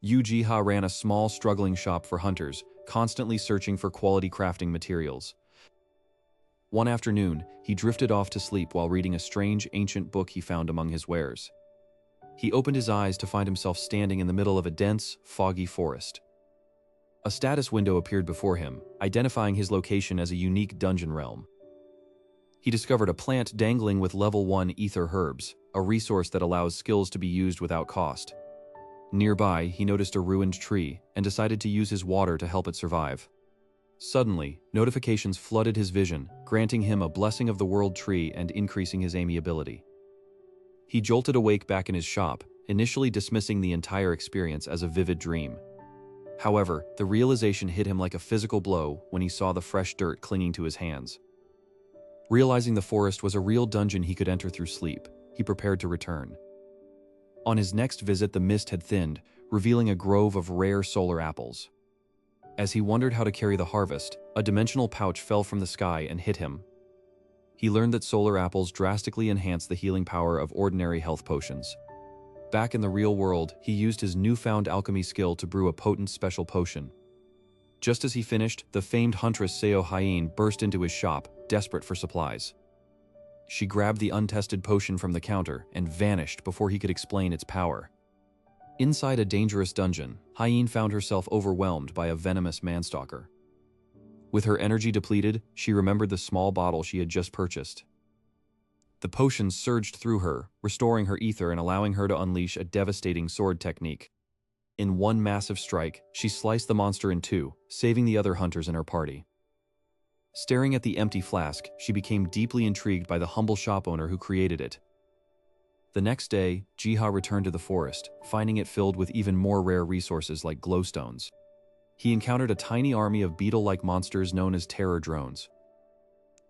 Jiha ran a small, struggling shop for hunters, constantly searching for quality crafting materials. One afternoon, he drifted off to sleep while reading a strange, ancient book he found among his wares. He opened his eyes to find himself standing in the middle of a dense, foggy forest. A status window appeared before him, identifying his location as a unique dungeon realm. He discovered a plant dangling with level 1 ether herbs, a resource that allows skills to be used without cost. Nearby, he noticed a ruined tree and decided to use his water to help it survive. Suddenly, notifications flooded his vision, granting him a blessing of the world tree and increasing his amiability. He jolted awake back in his shop, initially dismissing the entire experience as a vivid dream. However, the realization hit him like a physical blow when he saw the fresh dirt clinging to his hands. Realizing the forest was a real dungeon he could enter through sleep, he prepared to return. On his next visit, the mist had thinned, revealing a grove of rare solar apples. As he wondered how to carry the harvest, a dimensional pouch fell from the sky and hit him. He learned that solar apples drastically enhance the healing power of ordinary health potions. Back in the real world, he used his newfound alchemy skill to brew a potent special potion. Just as he finished, the famed huntress Seo Hyene burst into his shop, desperate for supplies. She grabbed the untested potion from the counter and vanished before he could explain its power. Inside a dangerous dungeon, Hyene found herself overwhelmed by a venomous manstalker. With her energy depleted, she remembered the small bottle she had just purchased. The potion surged through her, restoring her ether and allowing her to unleash a devastating sword technique. In one massive strike, she sliced the monster in two, saving the other hunters in her party. Staring at the empty flask, she became deeply intrigued by the humble shop owner who created it. The next day, Jiha returned to the forest, finding it filled with even more rare resources like glowstones. He encountered a tiny army of beetle-like monsters known as terror drones.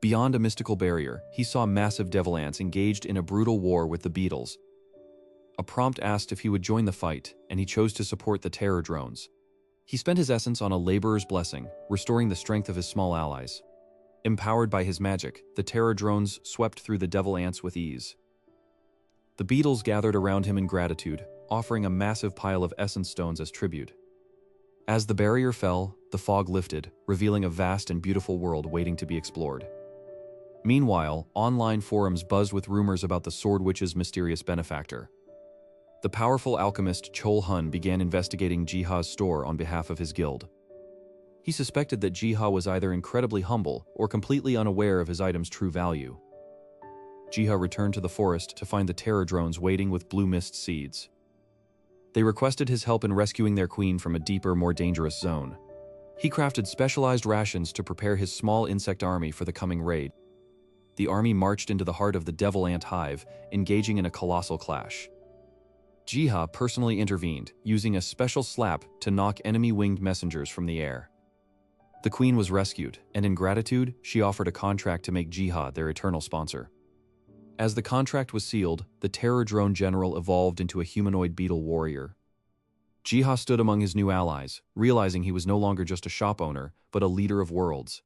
Beyond a mystical barrier, he saw massive devil ants engaged in a brutal war with the beetles. A prompt asked if he would join the fight, and he chose to support the terror drones. He spent his essence on a laborer's blessing, restoring the strength of his small allies. Empowered by his magic, the terror drones swept through the devil ants with ease. The beetles gathered around him in gratitude, offering a massive pile of essence stones as tribute. As the barrier fell, the fog lifted, revealing a vast and beautiful world waiting to be explored. Meanwhile, online forums buzzed with rumors about the Sword Witch's mysterious benefactor. The powerful alchemist Chol Hun began investigating Jiha's store on behalf of his guild. He suspected that Jiha was either incredibly humble or completely unaware of his item's true value. Jiha returned to the forest to find the terror drones waiting with blue mist seeds. They requested his help in rescuing their queen from a deeper, more dangerous zone. He crafted specialized rations to prepare his small insect army for the coming raid. The army marched into the heart of the devil ant hive, engaging in a colossal clash. Jiha personally intervened, using a special slap to knock enemy winged messengers from the air. The queen was rescued, and in gratitude, she offered a contract to make Jiha their eternal sponsor. As the contract was sealed, the terror drone general evolved into a humanoid beetle warrior. Jiha stood among his new allies, realizing he was no longer just a shop owner, but a leader of worlds.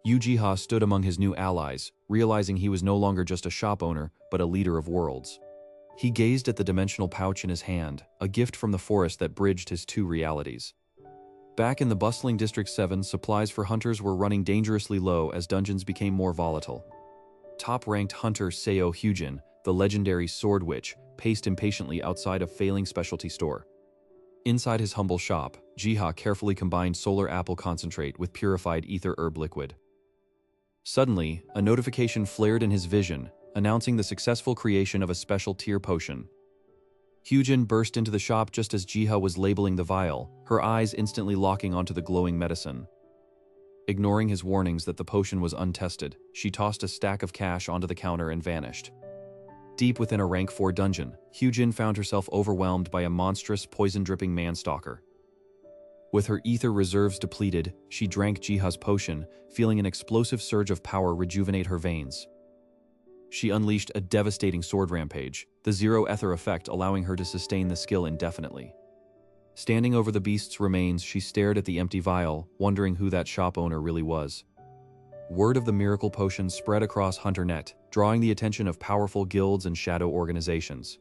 Jiha stood among his new allies, realizing he was no longer just a shop owner, but a leader of worlds. He gazed at the dimensional pouch in his hand, a gift from the forest that bridged his two realities. Back in the bustling District 7, supplies for hunters were running dangerously low as dungeons became more volatile. Top-ranked hunter Seo Hyujin, the legendary Sword Witch, paced impatiently outside a failing specialty store. Inside his humble shop, Jiha carefully combined solar apple concentrate with purified ether herb liquid. Suddenly, a notification flared in his vision, announcing the successful creation of a special tier potion. Hyujin burst into the shop just as Jiha was labeling the vial, her eyes instantly locking onto the glowing medicine. Ignoring his warnings that the potion was untested, she tossed a stack of cash onto the counter and vanished. Deep within a rank 4 dungeon, Hyujin found herself overwhelmed by a monstrous, poison-dripping manstalker. With her ether reserves depleted, she drank Jiha's potion, feeling an explosive surge of power rejuvenate her veins. She unleashed a devastating sword rampage, the zero ether effect allowing her to sustain the skill indefinitely. Standing over the beast's remains, she stared at the empty vial, wondering who that shop owner really was. Word of the miracle potion spread across HunterNet, drawing the attention of powerful guilds and shadow organizations.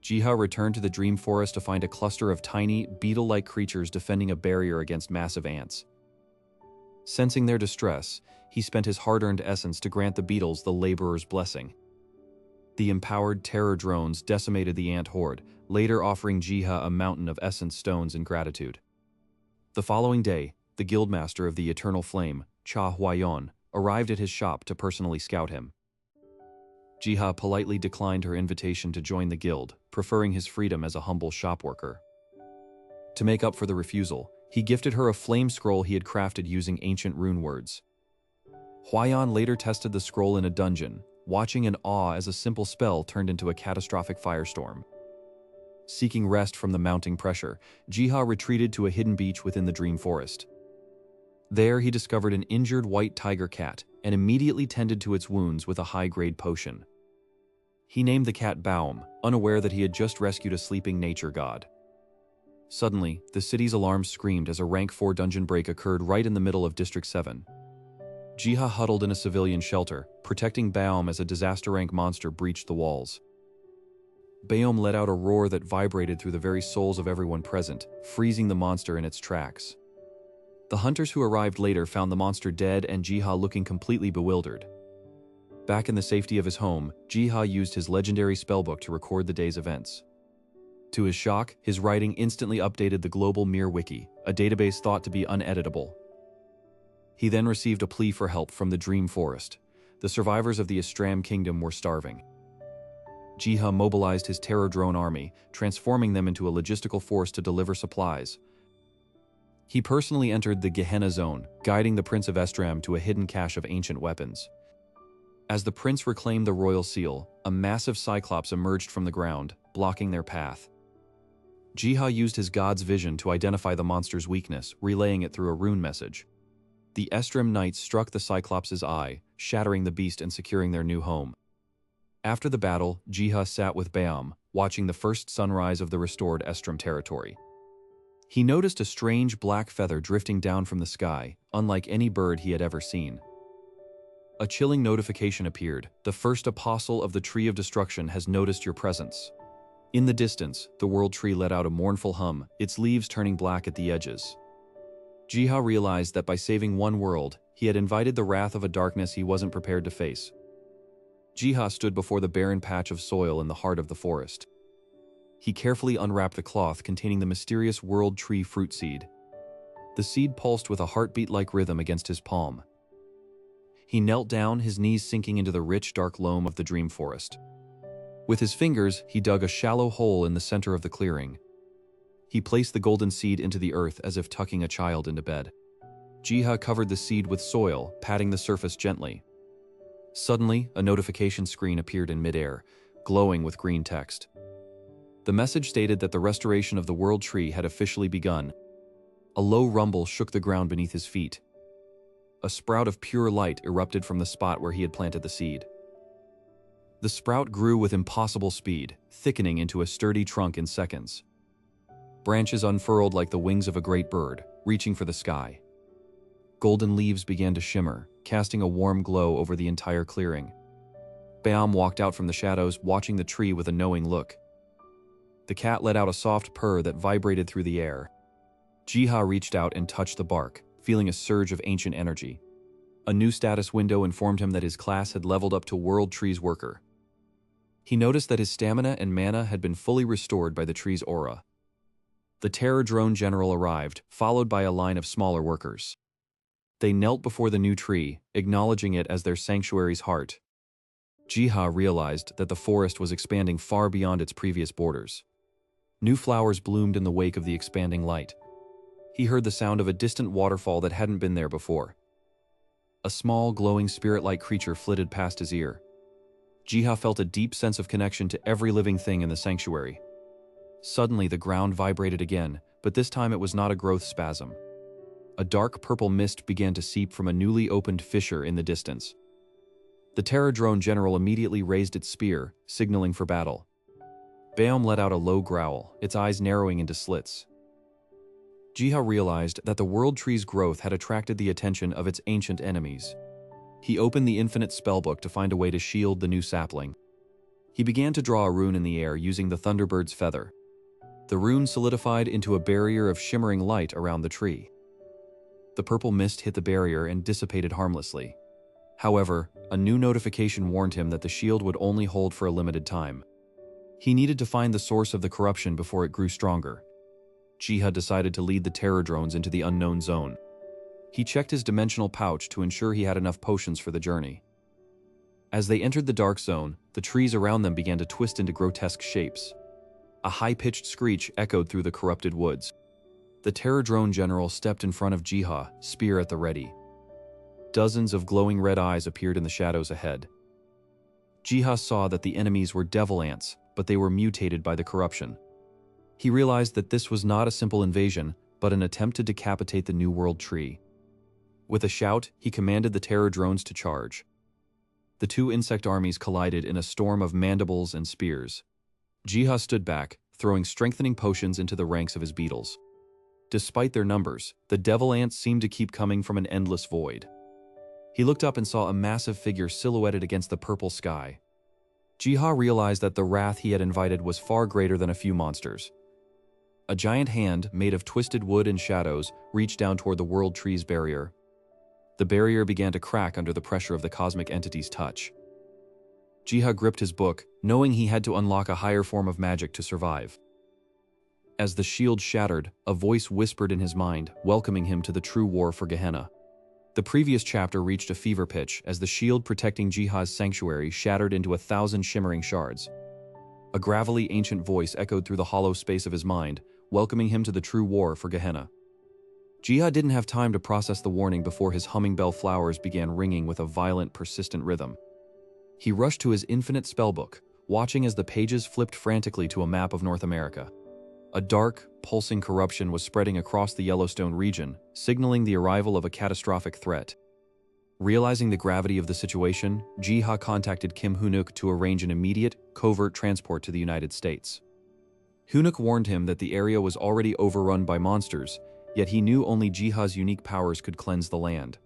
Jiha returned to the dream forest to find a cluster of tiny, beetle-like creatures defending a barrier against massive ants. Sensing their distress, he spent his hard-earned essence to grant the beetles the laborer's blessing. The empowered terror drones decimated the ant horde, later offering Jiha a mountain of essence stones in gratitude. The following day, the guildmaster of the Eternal Flame, Cha Huayon, arrived at his shop to personally scout him. Jiha politely declined her invitation to join the guild, preferring his freedom as a humble shop worker. To make up for the refusal, he gifted her a flame scroll he had crafted using ancient rune words. Huayan later tested the scroll in a dungeon, watching in awe as a simple spell turned into a catastrophic firestorm. Seeking rest from the mounting pressure, Jiha retreated to a hidden beach within the dream forest. There he discovered an injured white tiger cat and immediately tended to its wounds with a high-grade potion. He named the cat Baum, unaware that he had just rescued a sleeping nature god. Suddenly, the city's alarm screamed as a rank 4 dungeon break occurred right in the middle of District 7. Jiha huddled in a civilian shelter, protecting Baum as a disaster-rank monster breached the walls. Baum let out a roar that vibrated through the very souls of everyone present, freezing the monster in its tracks. The hunters who arrived later found the monster dead and Jiha looking completely bewildered. Back in the safety of his home, Jiha used his legendary spellbook to record the day's events. To his shock, his writing instantly updated the global Mir Wiki, a database thought to be uneditable. He then received a plea for help from the Dream Forest. The survivors of the Astram Kingdom were starving. Jiha mobilized his terror drone army, transforming them into a logistical force to deliver supplies. He personally entered the Gehenna zone, guiding the Prince of Estram to a hidden cache of ancient weapons. As the prince reclaimed the royal seal, a massive cyclops emerged from the ground, blocking their path. Jiha used his god's vision to identify the monster's weakness, relaying it through a rune message. The Estram knights struck the cyclops' eye, shattering the beast and securing their new home. After the battle, Jiha sat with Baum, watching the first sunrise of the restored Estram territory. He noticed a strange black feather drifting down from the sky, unlike any bird he had ever seen. A chilling notification appeared. The first apostle of the Tree of Destruction has noticed your presence. In the distance, the world tree let out a mournful hum, its leaves turning black at the edges. Jiha realized that by saving one world, he had invited the wrath of a darkness he wasn't prepared to face. Jiha stood before the barren patch of soil in the heart of the forest. He carefully unwrapped the cloth containing the mysterious world tree fruit seed. The seed pulsed with a heartbeat-like rhythm against his palm. He knelt down, his knees sinking into the rich, dark loam of the dream forest. With his fingers, he dug a shallow hole in the center of the clearing. He placed the golden seed into the earth as if tucking a child into bed. Jiha covered the seed with soil, patting the surface gently. Suddenly, a notification screen appeared in midair, glowing with green text. The message stated that the restoration of the world tree had officially begun. A low rumble shook the ground beneath his feet. A sprout of pure light erupted from the spot where he had planted the seed. The sprout grew with impossible speed, thickening into a sturdy trunk in seconds. Branches unfurled like the wings of a great bird, reaching for the sky. Golden leaves began to shimmer, casting a warm glow over the entire clearing. Baum walked out from the shadows, watching the tree with a knowing look. The cat let out a soft purr that vibrated through the air. Jiha reached out and touched the bark, feeling a surge of ancient energy. A new status window informed him that his class had leveled up to World Tree's Worker. He noticed that his stamina and mana had been fully restored by the tree's aura. The Terror Drone General arrived, followed by a line of smaller workers. They knelt before the new tree, acknowledging it as their sanctuary's heart. Jiha realized that the forest was expanding far beyond its previous borders. New flowers bloomed in the wake of the expanding light. He heard the sound of a distant waterfall that hadn't been there before. A small, glowing spirit-like creature flitted past his ear. Jiha felt a deep sense of connection to every living thing in the sanctuary. Suddenly, the ground vibrated again, but this time it was not a growth spasm. A dark purple mist began to seep from a newly opened fissure in the distance. The Terror Drone General immediately raised its spear, signaling for battle. Baum let out a low growl, its eyes narrowing into slits. Jiha realized that the World Tree's growth had attracted the attention of its ancient enemies. He opened the infinite spellbook to find a way to shield the new sapling. He began to draw a rune in the air using the Thunderbird's feather. The rune solidified into a barrier of shimmering light around the tree. The purple mist hit the barrier and dissipated harmlessly. However, a new notification warned him that the shield would only hold for a limited time. He needed to find the source of the corruption before it grew stronger. Jiha decided to lead the terror drones into the unknown zone. He checked his dimensional pouch to ensure he had enough potions for the journey. As they entered the dark zone, the trees around them began to twist into grotesque shapes. A high-pitched screech echoed through the corrupted woods. The terror drone general stepped in front of Jiha, spear at the ready. Dozens of glowing red eyes appeared in the shadows ahead. Jiha saw that the enemies were devil ants, but they were mutated by the corruption. He realized that this was not a simple invasion, but an attempt to decapitate the New World Tree. With a shout, he commanded the terror drones to charge. The two insect armies collided in a storm of mandibles and spears. Jiha stood back, throwing strengthening potions into the ranks of his beetles. Despite their numbers, the devil ants seemed to keep coming from an endless void. He looked up and saw a massive figure silhouetted against the purple sky. Jiha realized that the wrath he had invited was far greater than a few monsters. A giant hand, made of twisted wood and shadows, reached down toward the World Tree's barrier. The barrier began to crack under the pressure of the cosmic entity's touch. Jiha gripped his book, knowing he had to unlock a higher form of magic to survive. As the shield shattered, a voice whispered in his mind, welcoming him to the true war for Gehenna. The previous chapter reached a fever pitch as the shield protecting Jiha's sanctuary shattered into 1,000 shimmering shards. A gravelly ancient voice echoed through the hollow space of his mind, welcoming him to the true war for Gehenna. Jiha didn't have time to process the warning before his humming bell flowers began ringing with a violent, persistent rhythm. He rushed to his infinite spellbook, watching as the pages flipped frantically to a map of North America. A dark, pulsing corruption was spreading across the Yellowstone region, signaling the arrival of a catastrophic threat. Realizing the gravity of the situation, Jiha contacted Kim Hunuk to arrange an immediate, covert transport to the United States. Hunuk warned him that the area was already overrun by monsters, yet he knew only Jiha's unique powers could cleanse the land.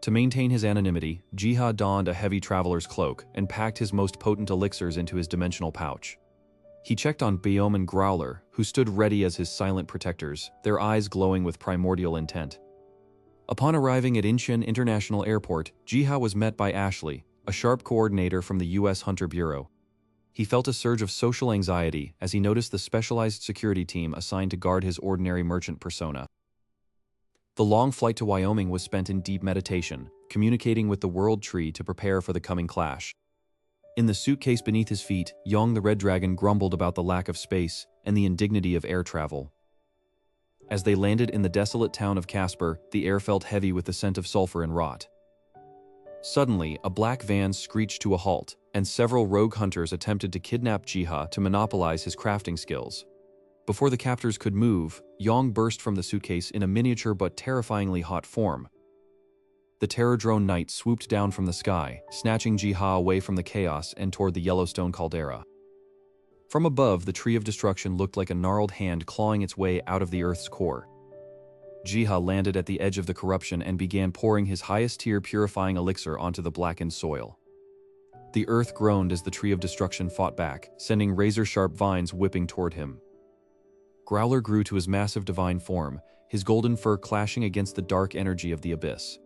To maintain his anonymity, Jiha donned a heavy traveler's cloak and packed his most potent elixirs into his dimensional pouch. He checked on Biome and Growler, who stood ready as his silent protectors, their eyes glowing with primordial intent. Upon arriving at Incheon International Airport, Jiha was met by Ashley, a sharp coordinator from the U.S. Hunter Bureau. He felt a surge of social anxiety as he noticed the specialized security team assigned to guard his ordinary merchant persona. The long flight to Wyoming was spent in deep meditation, communicating with the World Tree to prepare for the coming clash. In the suitcase beneath his feet, Yong the Red Dragon grumbled about the lack of space and the indignity of air travel. As they landed in the desolate town of Casper, the air felt heavy with the scent of sulfur and rot. Suddenly, a black van screeched to a halt, and several rogue hunters attempted to kidnap Jiha to monopolize his crafting skills. Before the captors could move, Yong burst from the suitcase in a miniature but terrifyingly hot form. The terror drone knight swooped down from the sky, snatching Jiha away from the chaos and toward the Yellowstone caldera. From above, the Tree of Destruction looked like a gnarled hand clawing its way out of the Earth's core. Jiha landed at the edge of the corruption and began pouring his highest-tier purifying elixir onto the blackened soil. The earth groaned as the Tree of Destruction fought back, sending razor-sharp vines whipping toward him. Growler grew to his massive divine form, his golden fur clashing against the dark energy of the abyss.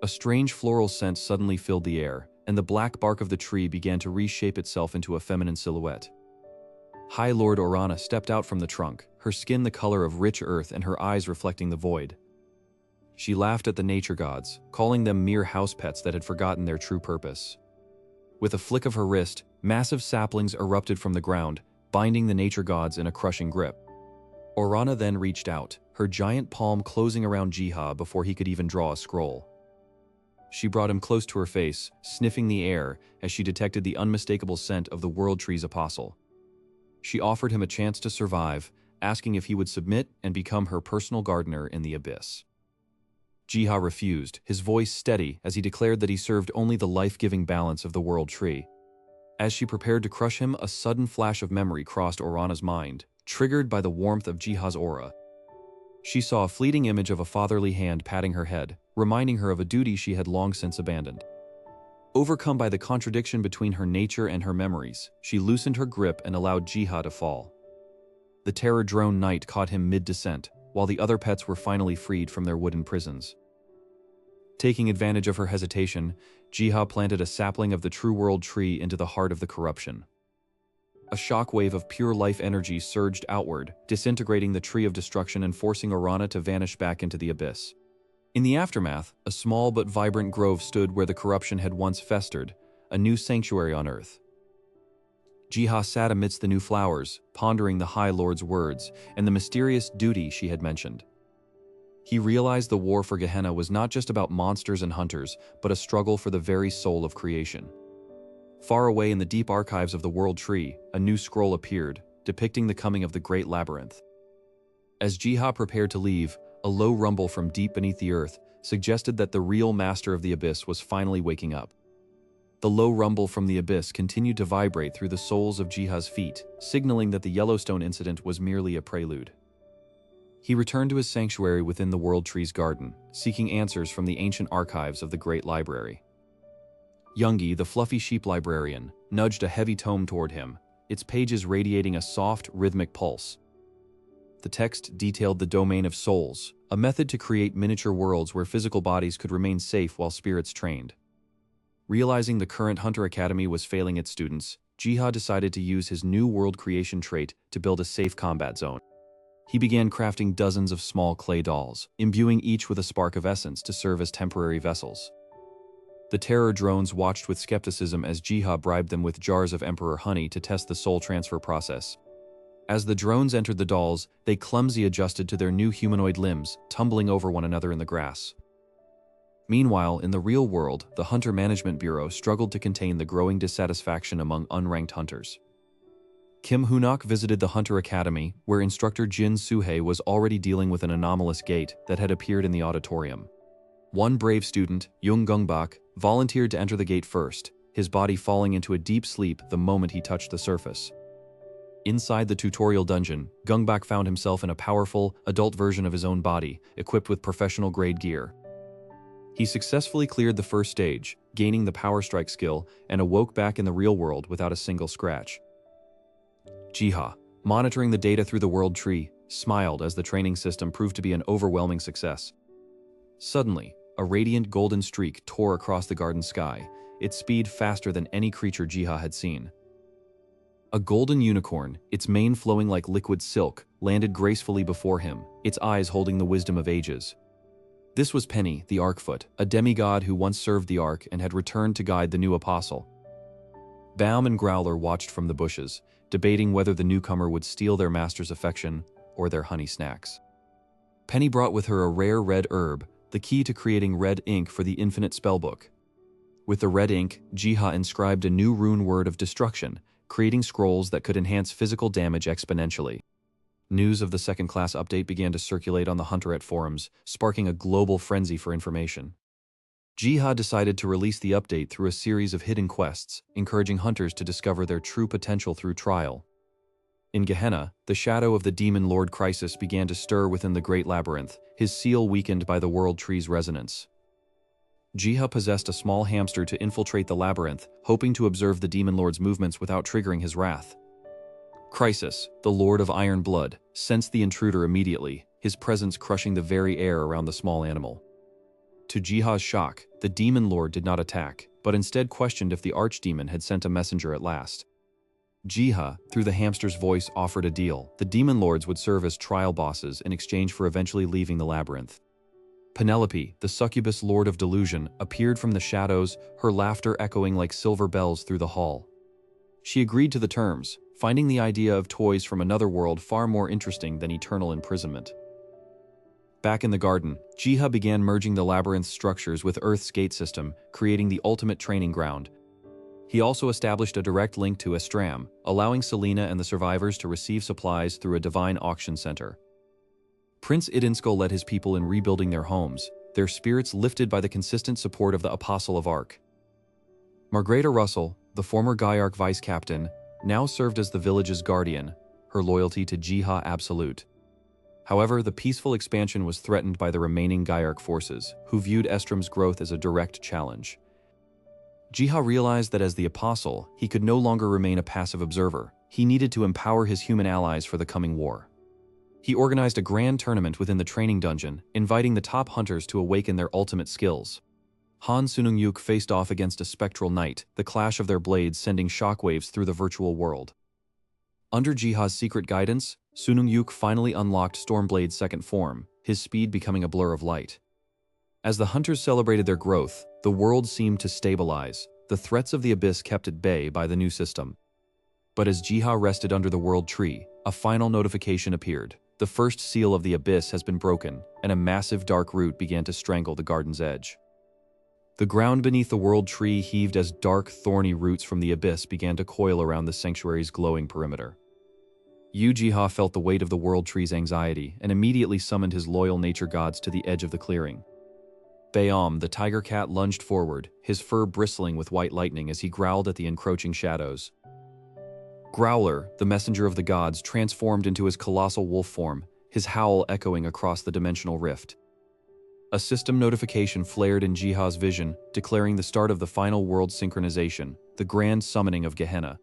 A strange floral scent suddenly filled the air, and the black bark of the tree began to reshape itself into a feminine silhouette. High Lord Orana stepped out from the trunk, her skin the color of rich earth and her eyes reflecting the void. She laughed at the nature gods, calling them mere house pets that had forgotten their true purpose. With a flick of her wrist, massive saplings erupted from the ground, binding the nature gods in a crushing grip. Orana then reached out, her giant palm closing around Jiha before he could even draw a scroll. She brought him close to her face, sniffing the air as she detected the unmistakable scent of the World Tree's apostle. She offered him a chance to survive, asking if he would submit and become her personal gardener in the abyss. Jiha refused, his voice steady as he declared that he served only the life-giving balance of the World Tree. As she prepared to crush him, a sudden flash of memory crossed Orana's mind, triggered by the warmth of Jiha's aura. She saw a fleeting image of a fatherly hand patting her head, reminding her of a duty she had long since abandoned. Overcome by the contradiction between her nature and her memories, she loosened her grip and allowed Jiha to fall. The terror-drone knight caught him mid-descent, while the other pets were finally freed from their wooden prisons. Taking advantage of her hesitation, Jiha planted a sapling of the true world tree into the heart of the corruption. A shockwave of pure life energy surged outward, disintegrating the tree of destruction and forcing Orana to vanish back into the abyss. In the aftermath, a small but vibrant grove stood where the corruption had once festered, a new sanctuary on earth. Jiha sat amidst the new flowers, pondering the High Lord's words and the mysterious duty she had mentioned. He realized the war for Gehenna was not just about monsters and hunters, but a struggle for the very soul of creation. Far away in the deep archives of the World Tree, a new scroll appeared, depicting the coming of the Great Labyrinth. As Jiha prepared to leave, a low rumble from deep beneath the earth suggested that the real master of the abyss was finally waking up. The low rumble from the abyss continued to vibrate through the soles of Jiha's feet, signaling that the Yellowstone incident was merely a prelude. He returned to his sanctuary within the World Tree's garden, seeking answers from the ancient archives of the Great Library. Youngie, the fluffy sheep librarian, nudged a heavy tome toward him, its pages radiating a soft, rhythmic pulse. The text detailed the domain of souls, a method to create miniature worlds where physical bodies could remain safe while spirits trained. Realizing the current Hunter Academy was failing its students, Jiha decided to use his new world creation trait to build a safe combat zone. He began crafting dozens of small clay dolls, imbuing each with a spark of essence to serve as temporary vessels. The terror drones watched with skepticism as Jiha bribed them with jars of Emperor honey to test the soul transfer process. As the drones entered the dolls, they clumsily adjusted to their new humanoid limbs, tumbling over one another in the grass. Meanwhile, in the real world, the Hunter Management Bureau struggled to contain the growing dissatisfaction among unranked hunters. Kim Hunok visited the Hunter Academy, where instructor Jin Suhei was already dealing with an anomalous gate that had appeared in the auditorium. One brave student, Jung Gungbak, volunteered to enter the gate first, his body falling into a deep sleep the moment he touched the surface. Inside the tutorial dungeon, Gungbak found himself in a powerful, adult version of his own body, equipped with professional-grade gear. He successfully cleared the first stage, gaining the Power Strike skill, and awoke back in the real world without a single scratch. Jiha, monitoring the data through the World Tree, smiled as the training system proved to be an overwhelming success. Suddenly, a radiant golden streak tore across the garden sky, its speed faster than any creature Jiha had seen. A golden unicorn, its mane flowing like liquid silk, landed gracefully before him, its eyes holding the wisdom of ages. This was Penny, the Arkfoot, a demigod who once served the Ark and had returned to guide the new apostle. Baum and Growler watched from the bushes, debating whether the newcomer would steal their master's affection or their honey snacks. Penny brought with her a rare red herb, the key to creating red ink for the infinite spellbook. With the red ink, Jiha inscribed a new rune word of destruction, creating scrolls that could enhance physical damage exponentially. News of the second-class update began to circulate on the Hunterette forums, sparking a global frenzy for information. Jiha decided to release the update through a series of hidden quests, encouraging hunters to discover their true potential through trial. In Gehenna, the shadow of the Demon Lord Crisis began to stir within the Great Labyrinth, his seal weakened by the World Tree's resonance. Jiha possessed a small hamster to infiltrate the labyrinth, hoping to observe the Demon Lord's movements without triggering his wrath. Crisis, the Lord of Iron Blood, sensed the intruder immediately, his presence crushing the very air around the small animal. To Jiha's shock, the Demon Lord did not attack, but instead questioned if the Archdemon had sent a messenger at last. Jiha, through the hamster's voice, offered a deal. The Demon Lords would serve as trial bosses in exchange for eventually leaving the labyrinth. Penelope, the succubus Lord of Delusion, appeared from the shadows, her laughter echoing like silver bells through the hall. She agreed to the terms, finding the idea of toys from another world far more interesting than eternal imprisonment. Back in the garden, Jiha began merging the labyrinth's structures with Earth's gate system, creating the ultimate training ground. He also established a direct link to Estram, allowing Selena and the survivors to receive supplies through a divine auction center. Prince Idinsko led his people in rebuilding their homes, their spirits lifted by the consistent support of the Apostle of Ark. Margreta Russell, the former Gaiark vice captain, now served as the village's guardian, her loyalty to Jiha absolute. However, the peaceful expansion was threatened by the remaining Gaiark forces, who viewed Estram's growth as a direct challenge. Jiha realized that as the apostle, he could no longer remain a passive observer. He needed to empower his human allies for the coming war. He organized a grand tournament within the training dungeon, inviting the top hunters to awaken their ultimate skills. Han Sunung-yuk faced off against a spectral knight, the clash of their blades sending shockwaves through the virtual world. Under Jiha's secret guidance, Sunung-yuk finally unlocked Stormblade's second form, his speed becoming a blur of light. As the hunters celebrated their growth, the world seemed to stabilize, the threats of the abyss kept at bay by the new system. But as Jiha rested under the world tree, a final notification appeared. The first seal of the abyss has been broken, and a massive dark root began to strangle the garden's edge. The ground beneath the world tree heaved as dark, thorny roots from the abyss began to coil around the sanctuary's glowing perimeter. Jiha felt the weight of the world tree's anxiety and immediately summoned his loyal nature gods to the edge of the clearing. Baom, the tiger cat, lunged forward, his fur bristling with white lightning as he growled at the encroaching shadows. Growler, the messenger of the gods, transformed into his colossal wolf form, his howl echoing across the dimensional rift. A system notification flared in Jiha's vision, declaring the start of the final world synchronization, the grand summoning of Gehenna.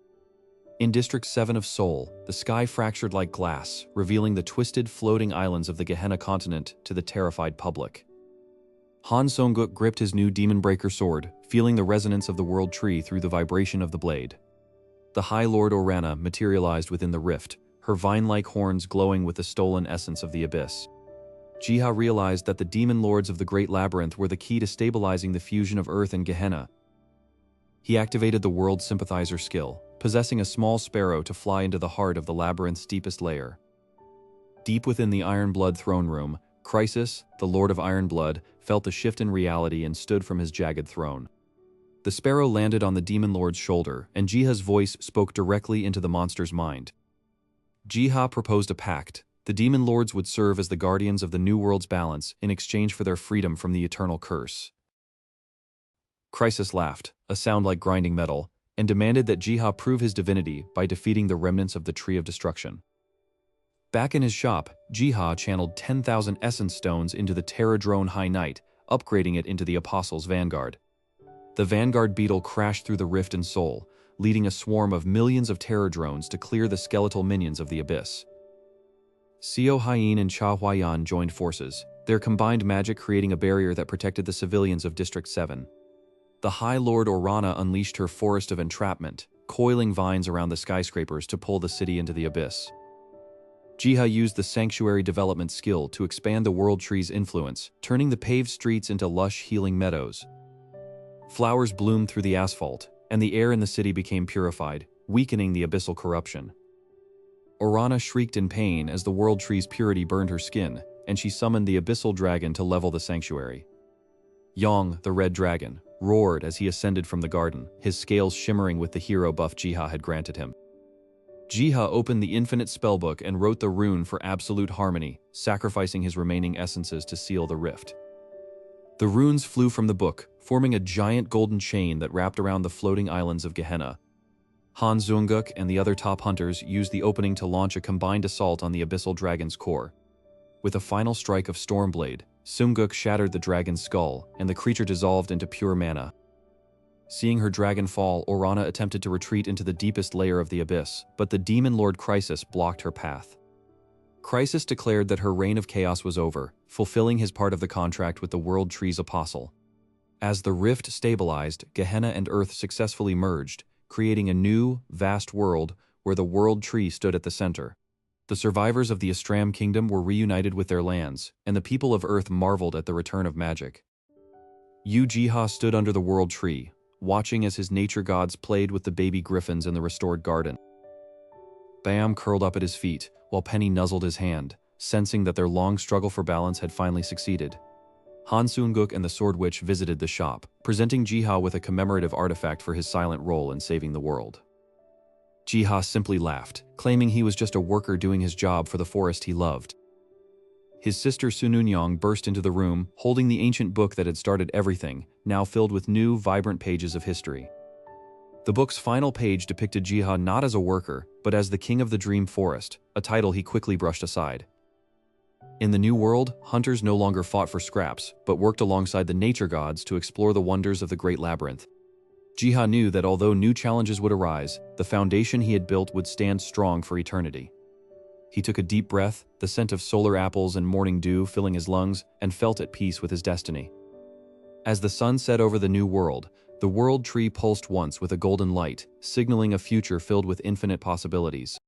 In District 7 of Seoul, the sky fractured like glass, revealing the twisted, floating islands of the Gehenna continent to the terrified public. Han Song-guk gripped his new Demon Breaker sword, feeling the resonance of the world tree through the vibration of the blade. The High Lord Orana materialized within the rift, her vine-like horns glowing with the stolen essence of the abyss. Jiha realized that the demon lords of the Great Labyrinth were the key to stabilizing the fusion of Earth and Gehenna. He activated the World Sympathizer skill, possessing a small sparrow to fly into the heart of the labyrinth's deepest layer. Deep within the Iron Blood throne room, Crisis, the Lord of Iron Blood, felt the shift in reality and stood from his jagged throne. The sparrow landed on the demon lord's shoulder, and Jiha's voice spoke directly into the monster's mind. Jiha proposed a pact. The demon lords would serve as the guardians of the new world's balance in exchange for their freedom from the eternal curse. Crisis laughed, a sound like grinding metal, and demanded that Jiha prove his divinity by defeating the remnants of the Tree of Destruction. Back in his shop, Jiha channeled 10,000 essence stones into the Terradrone High Knight, upgrading it into the Apostle's Vanguard. The Vanguard beetle crashed through the rift in Seoul, leading a swarm of millions of Terradrones to clear the skeletal minions of the abyss. Seo Hyen and Cha Huayan joined forces, their combined magic creating a barrier that protected the civilians of District 7. The High Lord Orana unleashed her forest of entrapment, coiling vines around the skyscrapers to pull the city into the abyss. Jiha used the Sanctuary Development skill to expand the World Tree's influence, turning the paved streets into lush, healing meadows. Flowers bloomed through the asphalt, and the air in the city became purified, weakening the abyssal corruption. Orana shrieked in pain as the World Tree's purity burned her skin, and she summoned the Abyssal Dragon to level the sanctuary. Yong, the Red Dragon, roared as he ascended from the garden, his scales shimmering with the hero buff Jiha had granted him. Jiha opened the infinite spellbook and wrote the rune for absolute harmony, sacrificing his remaining essences to seal the rift. The runes flew from the book, forming a giant golden chain that wrapped around the floating islands of Gehenna. Han Sung-guk and the other top hunters used the opening to launch a combined assault on the Abyssal Dragon's core. With a final strike of Stormblade, Sung-guk shattered the dragon's skull, and the creature dissolved into pure mana. Seeing her dragon fall, Orana attempted to retreat into the deepest layer of the abyss, but the demon lord Crisis blocked her path. Crisis declared that her reign of chaos was over, fulfilling his part of the contract with the World Tree's apostle. As the rift stabilized, Gehenna and Earth successfully merged, creating a new, vast world where the World Tree stood at the center. The survivors of the Astram Kingdom were reunited with their lands, and the people of Earth marveled at the return of magic. Jiha stood under the World Tree, watching as his nature gods played with the baby griffins in the restored garden. Bam curled up at his feet, while Penny nuzzled his hand, sensing that their long struggle for balance had finally succeeded. Han Sung-guk and the Sword Witch visited the shop, presenting Jiha with a commemorative artifact for his silent role in saving the world. Jiha simply laughed, claiming he was just a worker doing his job for the forest he loved. His sister Sununyong burst into the room, holding the ancient book that had started everything, now filled with new, vibrant pages of history. The book's final page depicted Jiha not as a worker, but as the king of the Dream Forest, a title he quickly brushed aside. In the new world, hunters no longer fought for scraps, but worked alongside the nature gods to explore the wonders of the Great Labyrinth. Jiha knew that although new challenges would arise, the foundation he had built would stand strong for eternity. He took a deep breath, the scent of solar apples and morning dew filling his lungs, and felt at peace with his destiny. As the sun set over the new world, the world tree pulsed once with a golden light, signaling a future filled with infinite possibilities.